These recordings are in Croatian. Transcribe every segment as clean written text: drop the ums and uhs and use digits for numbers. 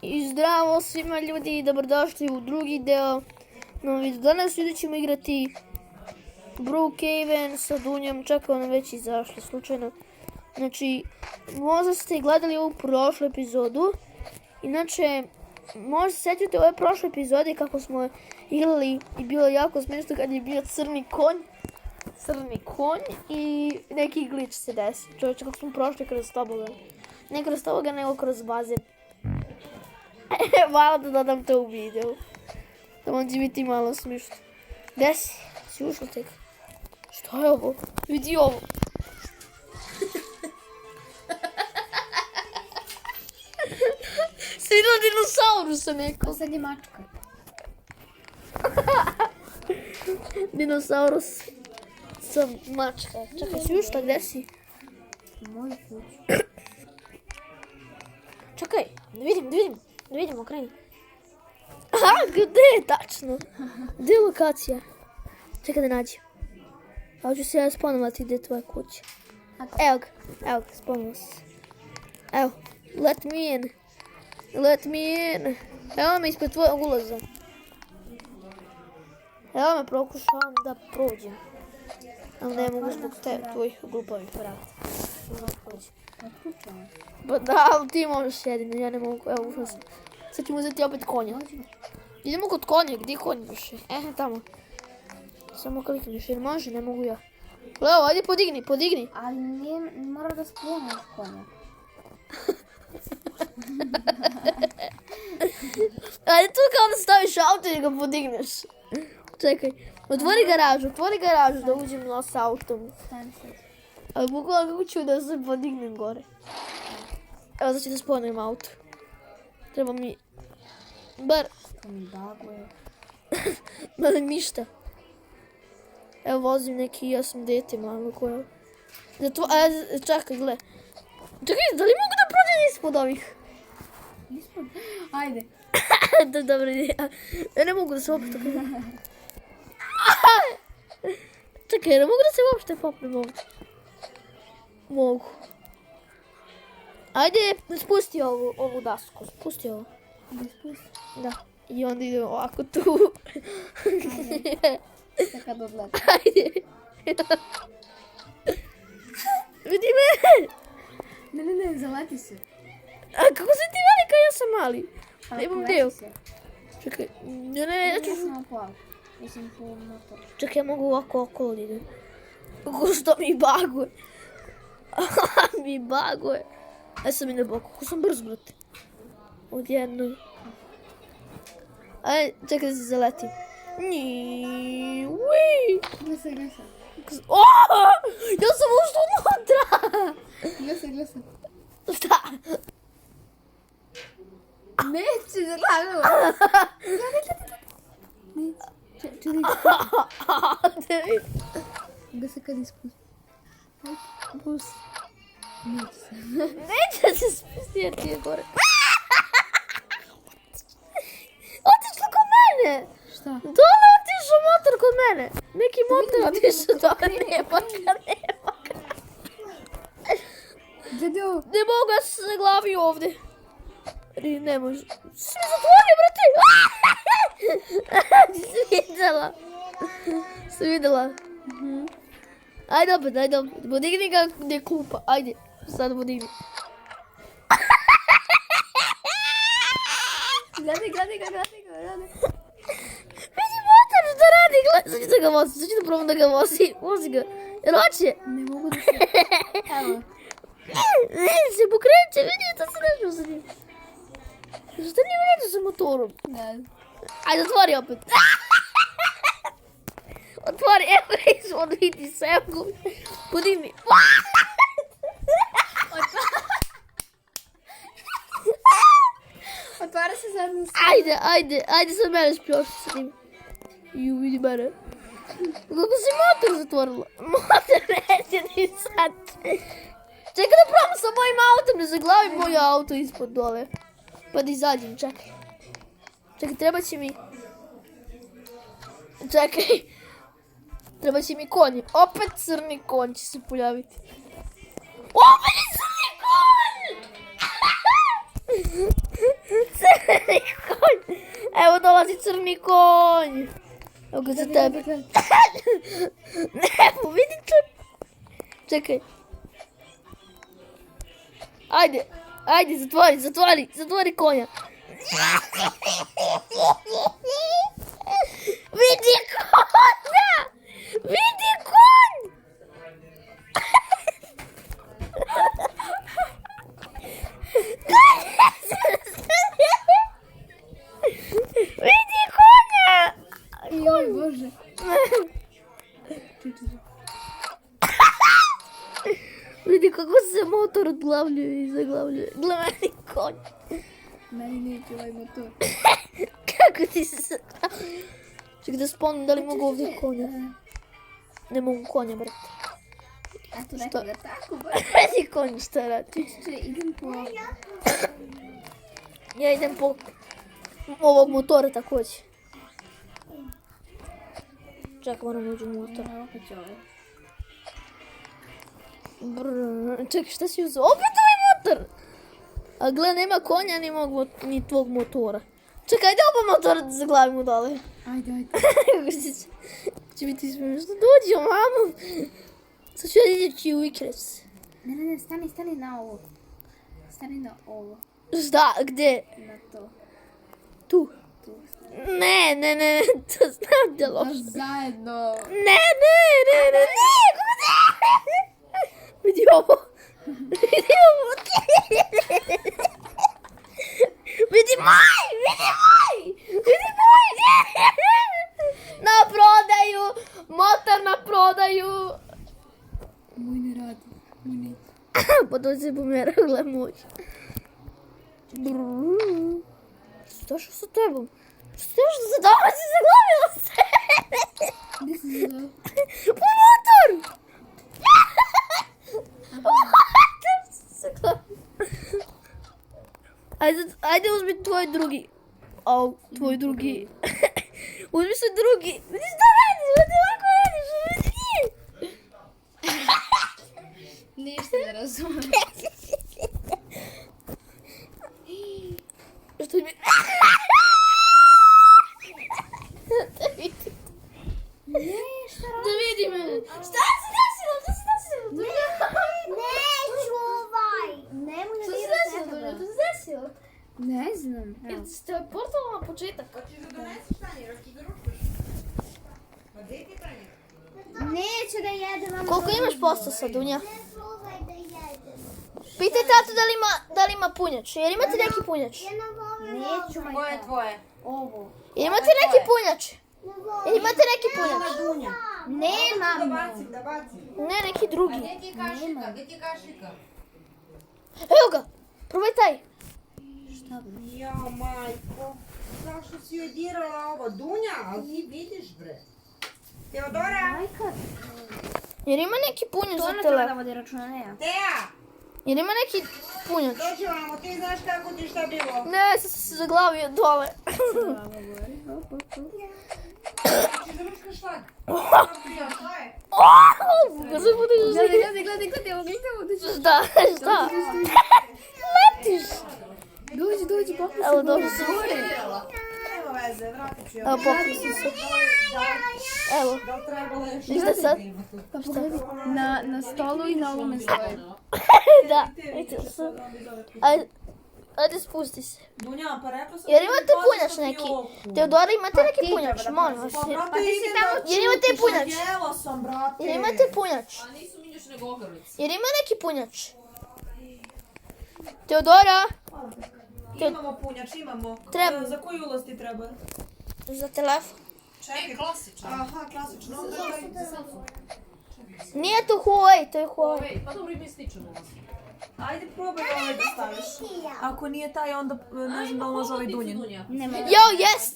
I zdravo svima ljudi i dobrodošli u drugi deo. Danas ljudi ćemo igrati brokhaven sa dunjom. Čekaj, ono već izašlo slučajno. Znači, možda ste gledali ovu prošlu epizodu. Inače, možda se sjetite ove prošle epizode kako smo igrali i bilo jako smiješno kad je bio crni konj i neki glitch se desi. Čovječe, kako smo prošli kroz tobogan. Ne kroz tobogan, nego kroz bazen. Malo da dodam to u videu. Da vam će biti malo smiješno. Gdje si? Si ušla tek? Što je ovo? Vidi ovo. Si vidjela dinosaurusa neko? Sad je mačka. Dinosaurus sa mačka. Čekaj, si ušla, gdje si? Moju kuću. Čekaj, da vidim, okreni. Aha, gdje je tačno? Gdje je lokacija? Čekaj da nađem. A ću se ja sponovati gdje je tvoja kuća. Evo ga, sponovao se. Evo, let me in. Evo me ispred tvojeg ulaza. Evo me prokušavam da prođem. Ali ne mogu zbog tvojih glupavih vrata. Pa da, ali ti možeš jedino, ja ne mogu, evo ušla sam. Sad ćemo uzeti opet konja. Idemo kod konja, gdje je konj više? Tamo. Samo klikniš jer može, ne mogu ja. Leo, ajde podigni. Ali nije, mora da spomeš konja. Ajde tu kao da staviš auto i ga podigneš. Čekaj, otvori garažu da uđem s autom. Ali bukvalno kako ću da se podignem gore. Evo znači da spomnem auto. Treba mi... Bar... Mali ništa. Evo vozim neki, ja sam dete malo koje... Čekaj, gle. Čekaj, da li mogu da prođem ispod ovih? Ispod? Ajde. To je dobra ideja. Ja ne mogu da se uopšte popnem. Čekaj, ne mogu da se uopšte popnem ovdje. Mogu. Ajde, spusti ovu dasku. Spusti ovo. Da. I onda idem ovako tu. Sad odleti. Ajde. Vidi me. Ne, zaleti se. A kako si ti velika, ja sam mali. Ne imam deo. Čekaj, ja ću... Mislim po motor. Čekaj, ja mogu ovako okolo da idem. Kako što mi baguje. Mi baguje. Ja sam i na boku, kako sam brz, brate. Odjedno. Ajde, čekaj da se zaletim. Glesa. Ja sam ušla unutra. Glesa. Šta? Neće da lago. Neće. Da se kad ispusti. Pusti. Neće se spusti jer ti je gore. Otišla kod mene. Šta? Dole otišao motor kod mene. Neki motor otišao dole. Nema ga. Dedo. Ne mogu ja se zaglavio ovdje. Ne može. Si mi zatvorio, brate. Si vidjela. Ajde opet. Podigni ga gdje je klupa. Ajde, sad podigni. Gledaj. Vidi motor što radi, gledaj. Sad ću da ga vozim, sad ću da probam da ga vozim. Vozi ga. Jel hoće? Ne mogu da se... Evo. Se pokreće, vidi da se nešto sa njim. Što nije u redu sa motorom? Ne. Ajde, otvori opet. Otvori, evo izvod, vidi se, evo. Podigni. Otvara se zadnju stranu. Ajde sad mene špioši sa njim. Ju, vidi mene. Kako si motor zatvorila? Motor neće ni sad. Čekaj da probam sa mojim autom, ne zaglavim moj auto ispod dole. Pa da izađem, čekaj. Čekaj, treba će mi konj. Opet crni konj će se pojaviti. Opet je crni konj! Dolazi crni konj. Evo ga za tebe. Ne, vidi čekaj. Ajde, zatvori konja. Vidi konja! Vidi konj! Vidi konja! Joj, Bože. Vidi kako se motor odglavljuje i zaglavljuje. Gledaj konj. Meni neće ovaj motor. Kako ti se zaglavljuje? Čekaj da spomnim da li mogu ovdje konja. Ne mogu konja, brate. Eto, rekao ga tako, ba. Vidi konj šta radi. Idem po... Ja idem po ovog motora također. Čekaj, moram uđu u motor. Opet će ovaj. Čekaj, šta si uzeo? Opet ovaj motor! A gle, nema konja ni tvog motora. Čekaj, ajde oba motora da zaglavimo dole. Ajde. Će biti smiješno. Dođi, mamo. Sad ću ja ići u ikrec. Ne, stani na ovo. Stani na ovo. Šta? Gdje? Na to. Tu. Ne, to znam da loše. Baš zajedno. Ne, vidi ovo. Vidi moj. Na prodaju. Motor na prodaju. Moj ne radi. Moj ne. Pa dođe se pomjera, gle moj. Što sa tebom? Što se dobro si zaglavila se? Gdje si se dao? Po motor! Ajde uzmi tvoj drugi. Tvoj drugi. Uzmi se drugi. Vidi što radiš, vidi ovako radiš, vidi. Ništa ne razumijem. Što mi... Da vidi me. Šta se desilo? Ne čuvaj! Nemoj da diraš nekoga. Što se desilo? Ne znam. Jer si te portala na početak. Neću da jedem. Koliko imaš posto sad, Dunja? Ne čuvaj da jedem. Pitaj tatu da li ima punjač. Jer imate neki punjač? Ja ne volim Neću, ovo. Koje je tvoje? Ovo. Jer imate neki punjač? Ne volim. Jer imate neki punjač? Nemam. Da bacim. Ne, neki drugi. Gdje ti je kašika? Evo ga, probaj taj. Jao, majko. Zašto si joj dirala ovo? Dunja, ali ti vidiš, bre. Teodora? Jer ima neki punjač za To ne treba da telefon. vodi računa, ne ja. Teja, Jer ima neki punjač. dođi vamo, ti znaš kako ti šta bilo. Ne, sad sam se zaglavio dole. Ti završkaš šlag. Kako se budu Gledaj, Šta? Letiš. Dođi, popri se. Evo, došli sam. Nema veze, vratit ću ja. Evo, popri sam se. Evo, Da li trebalo još ništa sad. Pa pogledaj. Na stolu i na ovome stoji. Da, vidite sad. Ajde, spusti se. Dunja, pa rekla sam... Jer imate punjač neki. Teodora, imate neki punjač, molim vas. Pa brate, idem tamo Jer imate punjač. Jela sam, brate. Jer imate punjač. A nisu minjuš nego ogrlice. Jer ima neki punjač. Teodora, Imamo punjač, imamo. Treba. Za koji ulaz ti treba? za telefon. Čekaj, klasičan. Aha, klasično. Onda daj. Nije to Huawei, to je Huawei. Ej, pa dobro ima i sličan ulaz. Ajde, probaj ovaj da staviš. Ako nije taj, onda ne znam da ulazi ovaj Dunjin. Dunja. Jo,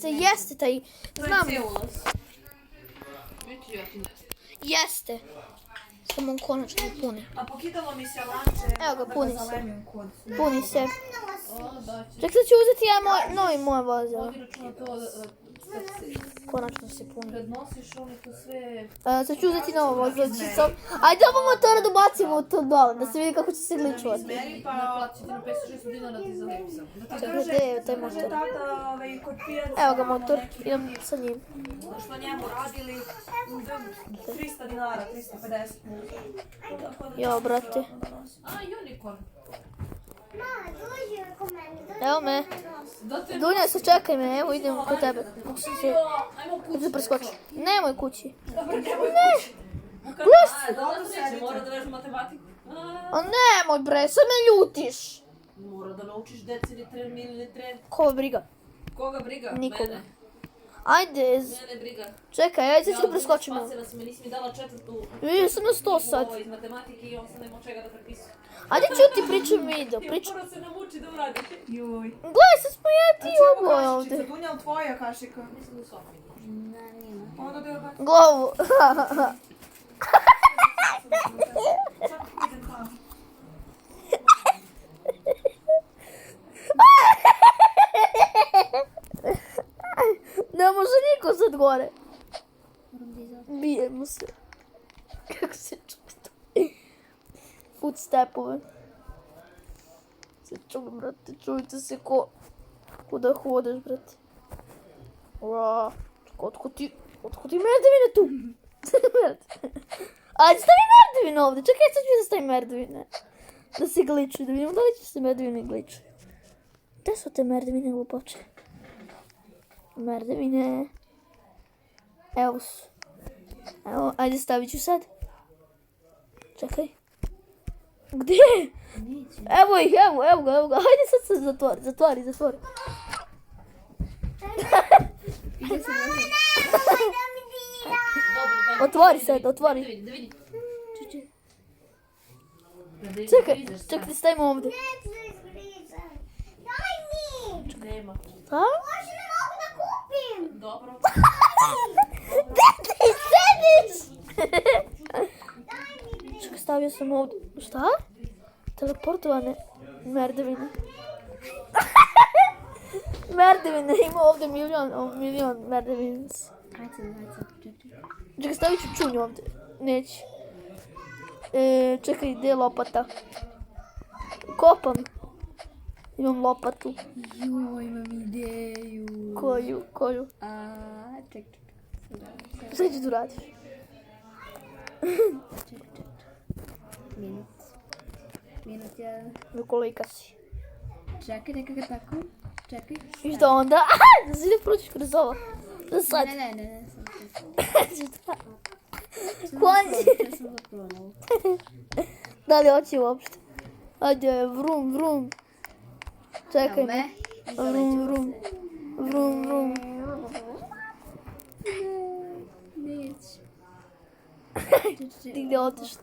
jeste taj. Znam, To je ulaz. Vidi ja ti ne znam. jeste. Samo on konačno puni. A pokidalo mi se lanče. Evo ga, da puni se. zalemim kod. Puni se. O, da će. Ček, sad ću uzeti ja novi moje vozilo. Vodi računa to da se Konačno se puni. Kad nosiš oni to sve... Sad ću uzeti novo vozovčicom. Ajde ovo motora da bacimo u to dole, da se vidi kako će se gličovati. Meri pa... Naplaći ti na 500-600 dinara ti zalijepi sam. Čekaj, gdje je taj motor? Tata kod pijaca... Evo ga motor, idem sa njim. Što njemu radili 300 dinara, 350. Jo, brate. A, unicorn. Mama, dođi kod mene. Evo me. Da te... Dunja, sad čekaj me, evo idem kod tebe. Ajmo kući. Da preskočim. Nemoj kući. Mora da vežu matematiku. A nemoj bre, sad me ljutiš. Mora da naučiš decilitren, mililitren. Koga briga? Koga briga? Nikoga. Mene. Ajde, Mene briga. čekaj, ajde sad ću preskočim. Spasila si me, nisi mi dala četvrtu Vidio sam na 100 sad. iz matematike i on sam nema čega da prepisuje. Ajde ću ti pričam video, pričam. Mora se namuči da uradi. Joj. Gledaj, sad smo ja ti oboje ovdje. Dunja, li tvoja kašika? Mislim da u Sofiji. Onda da je baš... Glavu. Ne može niko sad gore. Bijemo se. Kako se čuje to? Footstepove. Se čuje, brate, čujte se ko da hodeš, brate. Ura, otko ti merdevine tu? Ajde, stavi merdevine ovdje, čekaj, sad ću da stavim merdevine. Da se gličuju, da vidimo da li će se merdevine gličuju. Gde su te merdevine glupoče? Merdevine. Evo su. Evo, ajde stavit ću sad. Čekaj. Gdje? Evo ih, evo ga. Ajde sad se zatvori. Otvori sad. Da vidi. Čekaj, stavimo ovdje. Nema. Ha? Može ne mogu da kupim. Dobro. Gdje ti sediš? Čekaj, stavio sam ovdje. Šta? Teleportovane merdevine. Merdevine, ima ovdje milion merdevina. Čekaj, stavit ću čunju ovdje. Neće. Čekaj, gdje je lopata? Kopam. Imam lopatu. Joj, imam ideju. Koju? Čekaj. Šta ću tu radiš? Minut jedan. Kolika si? Čekaj, neka ga tako. Čekaj. I što onda? Da si da prođeš kroz ovo. Da sad. Ne. Konji. Sam zapravo. Da li hoće uopšte? Ajde, vrum. Čekaj me. Vrum. Neće. Ti gdje otišli?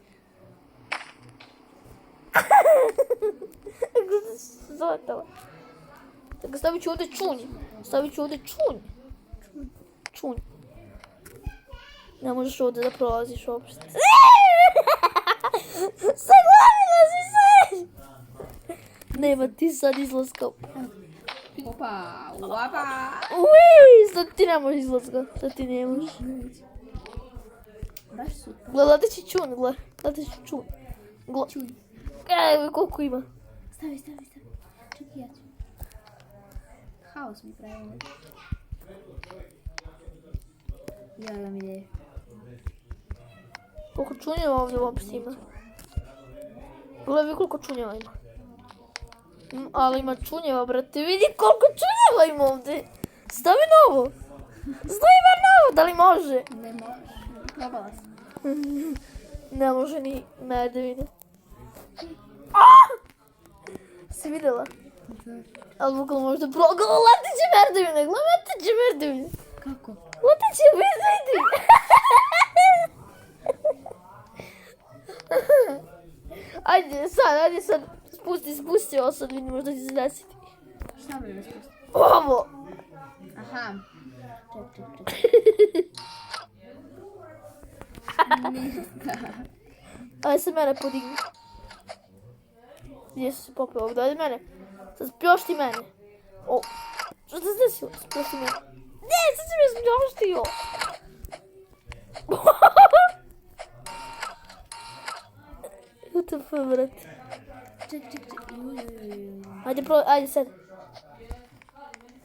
Kako se zvatala? Tako stavit ću ovdje čunj. Čunj. Ne možeš ovdje da prolaziš uopšte. Saglavila si se! Nema ti sad izlaska. Opa, uapa. Ui, sad ti ne možeš izlaska. Sad ti ne možeš. Baš super. Gledaj će čun, gledaj. Čuj. Evo koliko ima. Stavi. Čekaj, ja ću. Haos mi pravi ovo. Ja imam ideju. Koliko čunjeva ovdje uopšte ima. Gledaj koliko čunjeva ima. Ali ima čunjeva, brate. Vidi koliko čunjeva ima ovdje. Stavi novo. Da li može? Ne možeš. Probala sam. Ne može ni merdevine. Si vidjela? Ali bukvalno možda leteće merdevine. Kako? Leteće, vidi. Ajde sad. Spusti ovo sad, vidimo što će se desiti. Šta bi me spustiti? Ovo! Aha. Ček. Ajde se mene podigni. Gdje se popeo ovdje? Ajde mene. Sad spljošti mene. O, što se desilo? Spljošti mene. sad si me spljoštio. UTF, brate. Čekaj. Ajde sad.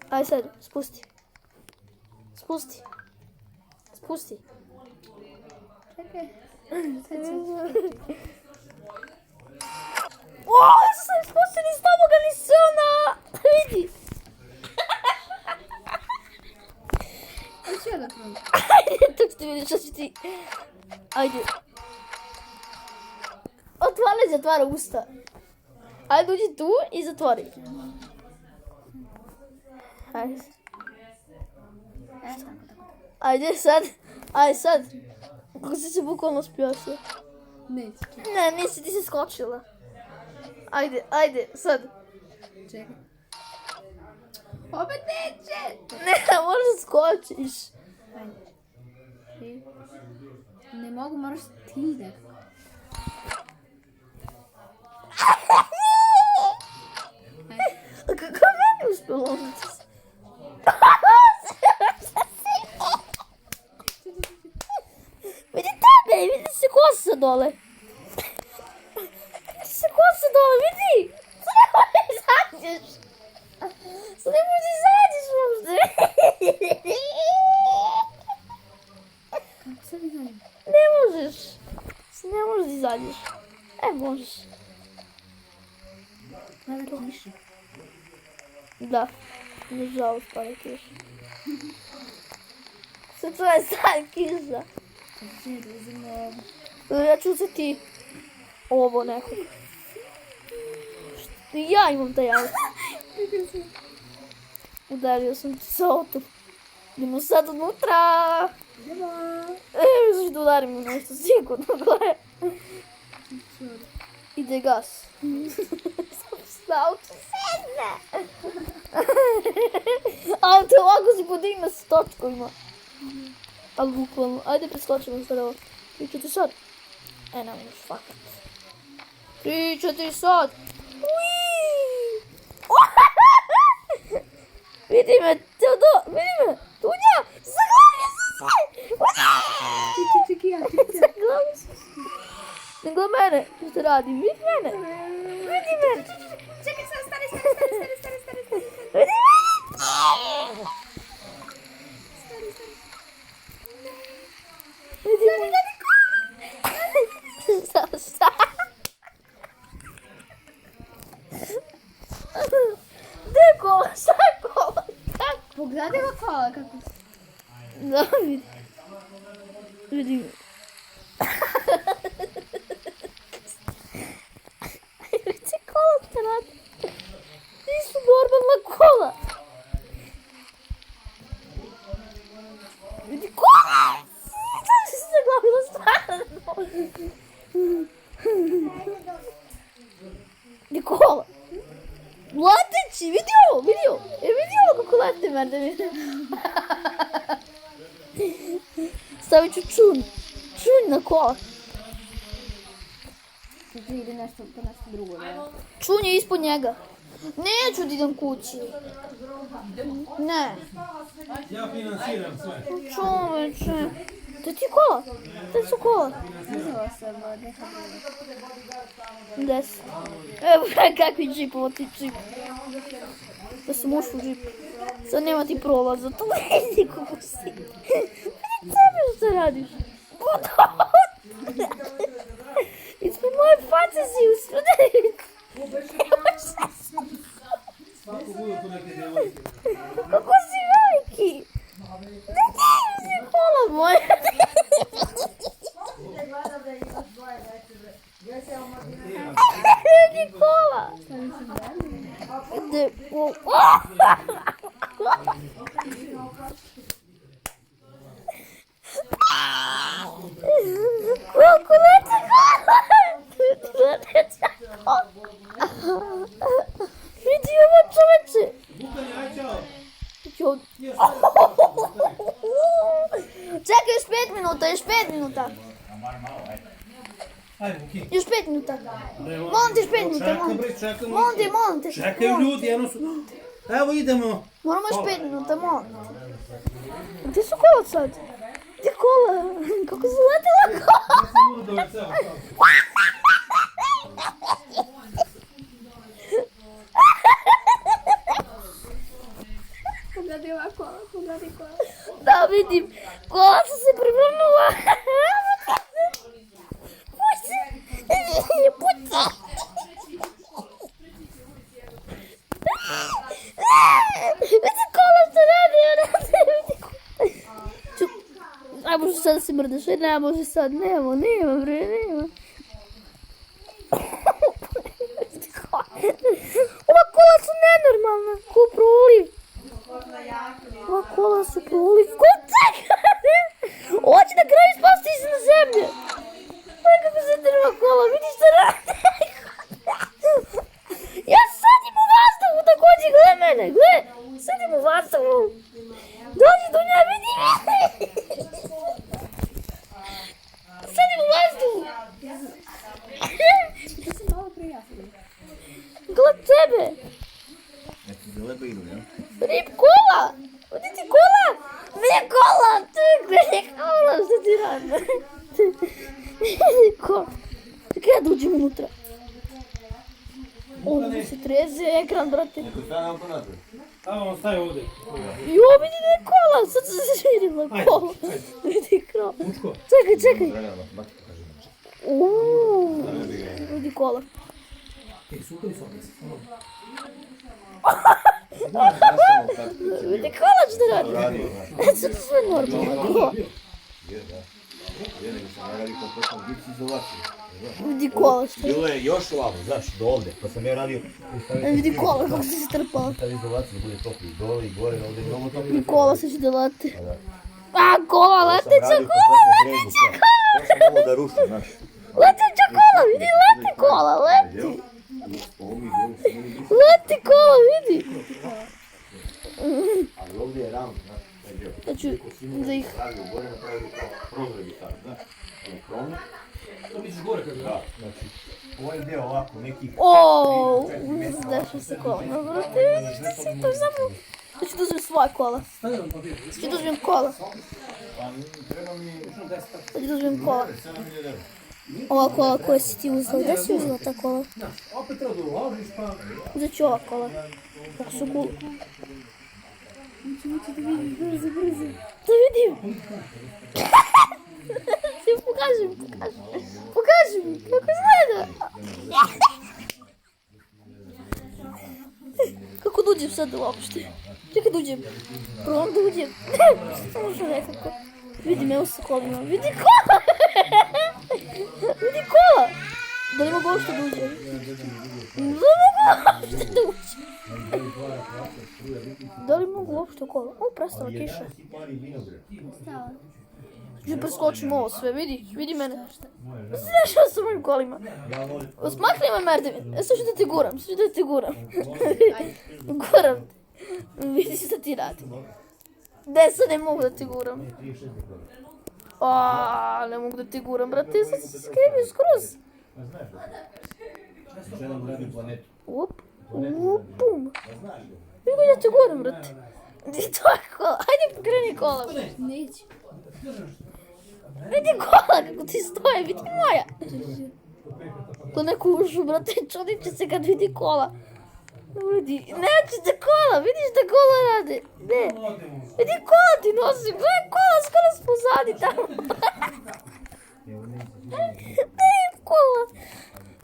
Ajde sad, spusti. Čekaj. O, sam spustio ni s toboga, ni s ona. Vidi. Hoću ja da probam. Ajde, tuk ti vidiš što će ti. Ajde. Otvara i zatvara usta. Ajde, uđi tu i zatvori. Ajde. Tako. Ajde sad. Kako si se bukvalno spljosio. Neće, čekaj. Ne, nisi, ti si skočila. Ajde, sad. Čekaj. Opet neće! Ne, možda skočiš. Ajde. Ne mogu, moraš ti da. A kako meni uspjelo ovdje se? Vidi tebe, vidi se kosa dole. Vidi. Sad ne možeš izađeš uopšte. Kako sad izađem? Ne možeš da izađeš. Možeš. Pada kiša. Da. Nažalost pada kiša. Sad to je sad kiša. Čekaj, da uzemo... Ja ću uzeti ovo nekog. Ja imam taj auto. Udario sam ti s autom. Idemo sad unutra. Misliš da udarim u nešto sigurno, gle. Ide gas. Sam auto sedne. Auto ovako si podigne s točkovima. Ali bukvalno. Ajde preskočimo sad ovo. Pričati sad. Ne možeš fakat. Pričati sad. Vidi me, Dunja, zaglavio sam se! Čekaj, ja. Zaglavio sam se. Ne gleda mene, što radim, vidi mene. Čekaj, stari. Vidi mene. Šta? Gdje je kola? Šta je kola? Pogledaj ga kola kako... Da, vidi. Vidite kola te radi. Nisu normalna kola. Vidi kola! Sada si se zaglavila stvarno. Vidi kola. Leteći, vidi ovo. Vidi ovo kako lete, merde. Stavit ću čun na kola. Čekaj, ide nešto drugo. Čun je ispod njega. Neću da idem kući. Ne. Ja financiram sve. Čoveče. To ti kola? To su kola. Uzela sam neka druga. 10. Evo kakvi džip, ovo ti džip. Da sam ušla u džip. Sad nema ti prolaza, to vidi kako si. Vidi sebe što radiš. Ispred moje face si usred. Svako budu tu neke djevojke. Kako si veliki. Ne si kola moja. Vidi kola. Koliko leti kola? Vidi ovo čoveče. Bukanje, aj čao. Čekaj, još 5 minuta. Ajde, Buki. Još 5 minuta. Molim te, još 5 minuta. Čekam, bre, čekam. Molim te. Čekaju ljudi, jedno su... Evo idemo. Moramo još 5 minuta, molim te. Gdje su kola sad? Gdje kola? Kako su letila kola? Ja sam morao doći, evo. Pogledaj ova kola, pogledaj kola. Da vidim, kola su se prevrnula. Pusti, pusti. Vidi kola što radi, vidi kola. A može sad da se mrdeš, ne može sad, nema bre, nema. Ova kola su nenormalna, ko proliv. Ova kola su proliv, ko čeka? Ovo će na kraju spasti se na zemlje. Gledaj kako se drva kola, vidiš što radi? Ja sadim u vazduhu također, gledaj mene, gledaj. Sadim u vazduhu. Dođi Dunja, vidi me. Sadim u vazduhu. To se malo prijasno. Gled tebe. Rib kola. Vidi ti kola. Vidi kola. Vidi kola. Što ti radi? Vidi kola. Čekaj ja da uđem unutra. Ovo se treze ekran, brate. Evo, staj ovdje. Jo, vidi da je kola. Sad se zažirila kola. Vidi kola. Mučko. Čekaj. Vidi kola. Vidi kola što radi. Sad sve normalno. Vidi kola što radi. Bilo je još ovamo, znaš, do ovdje, pa sam ja radio... Vidi kola kako se strpala. Stavi izolaciju da bude topli, dole i gore, ovdje je mnogo topli. Vidi kola se će da leti. A, kola, leteća kola, leteća kola. Ja sam ovo da rušim, znaš. Leteća kola, vidi, leti kola, leti. Leti kola, vidi. Ali ovdje je ravno, znaš. Ja ću da ih... Radio gore, napravili kao prozor bi tako, znaš. Ono krovno. To misliš gore kako? Da, znači, ovaj dio ovako, nekih... Ooo, dešava se kola. No, brate, vidiš što si to samo... Ja ću da uzmem svoje kola. Stavljam papir. Ja ću da uzmem kola. Pa treba mi... Ja ću da uzmem kola. Ova kola koja si ti uzela, gdje si uzela ta kola? Opet treba da uložiš pa... Uzet ću ova kola. Kako su cool. Da vidim. Pokaži mi, kako izgleda. Kako da uđem sad uopšte? Čekaj da uđem. Probam da uđem. Samo što nekako. Vidim, evo sa kolima. Vidi kola! Vidi kola! Da li mogu uopšte da uđem? Da li mogu uopšte da uđem? Da li mogu uopšte kola? O, prestala kiša. Ću preskočim ovo sve, vidi mene. Šta se dešava sa mojim kolima? Osmakni me merdevin. Sad ću da te guram, Guram te. Vidi šta ti radim. Gde sad ne mogu da te guram? Ne mogu da te guram, brate, sad si se skrivio skroz. Pum. Vidi ja te guram, brate. Gdje to je kola? Hajde pokreni kola. Neće. Vidi kola kako ti stoje, vidi moja. Ko neku ušu, brate, čudit će se kad vidi kola. Vidi, neće se kola, vidiš da kola rade. Ne, vidi kola ti nosim, gledaj kola skoro spozadi tamo. Vidi kola.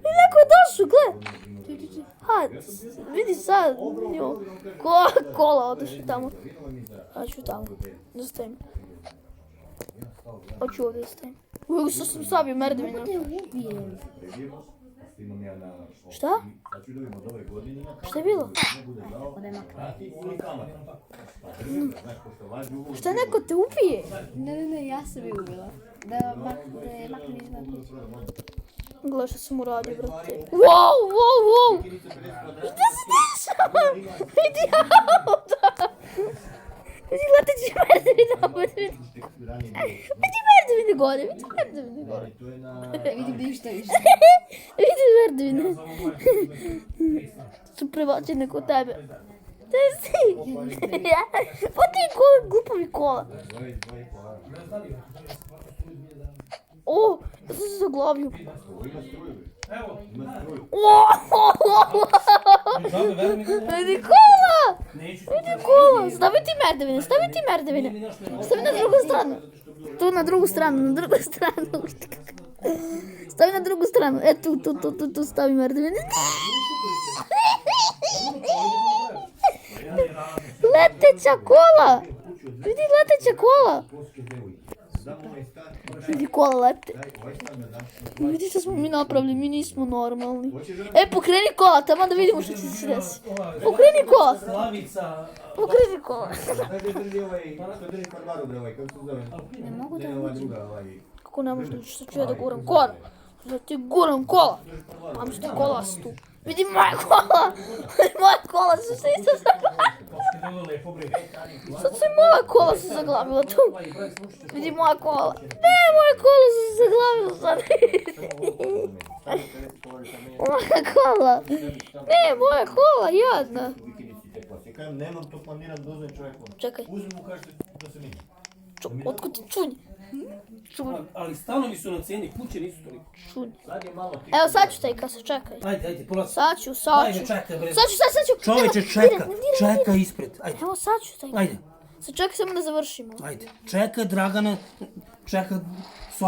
Vidi neko je došao, gledaj. Vidi sad, kola odošli tamo. Ja ću tamo, da stavim. Hoću ovdje da stavim. Uvijek što sam sabio merdevina. Šta? Šta je bilo? Šta neko te ubije? Ne, ja sam je ubila. Da je makne izvan. Gledaj što sam uradio, brate. Wow! Šta se dešava? Vidi auto! Vidi leteći merdevina opet, vidi. Vidi merdevine gore. Vidim ništa više. Vidi merdevine. Su prebačene kod tebe. si? Pa ti kola, glupovi kola. O, ja sam se zaglavio. Evo. Vidi kola! Neću. Vidi kola! Stavi ti merdevine, stavi ti merdevine. Stavi na drugu stranu. Tu na drugu stranu, na drugu stranu. Stavi na drugu stranu. E tu stavi merdevine. Leteća kola! Vidi leteća kola! Vidi kola lete. Vidi što smo mi napravili, mi nismo normalni. E, pokreni kola, tamo da vidimo što će se desi. Pokreni kola! Slavica. Pokreni kola. Ne mogu da Kako ne možda, što ću ja da guram kola? Da ti guram kola. Mam što kola su tu. Vidi moja kola! Moja kola su se isto zaglavila. Sad se moja kola su zaglavila tu. Vidi moja kola. Ne, moja kola su se zaglavila sad. Moja kola. Ne, moja kola, jadna. Nemam to planiran da uzmem čovjeku. Čekaj, Uzmem mu kažete da se meni. otkud ti čunj? Čunj, Ali stanovi su na cijeni, kuće nisu toliko. čunj. Sad je malo ti. Evo sad ću taj kasa, čekaj. Ajde, polaz. Sad ću. Ajde, čekaj, bre. Sad ću. Čovječe, Evo, čeka, diraj, diraj. čeka ispred. Ajde, Evo sad ću taj. ajde, Sad čekaj samo da završimo. ajde. Čeka Dragana, čeka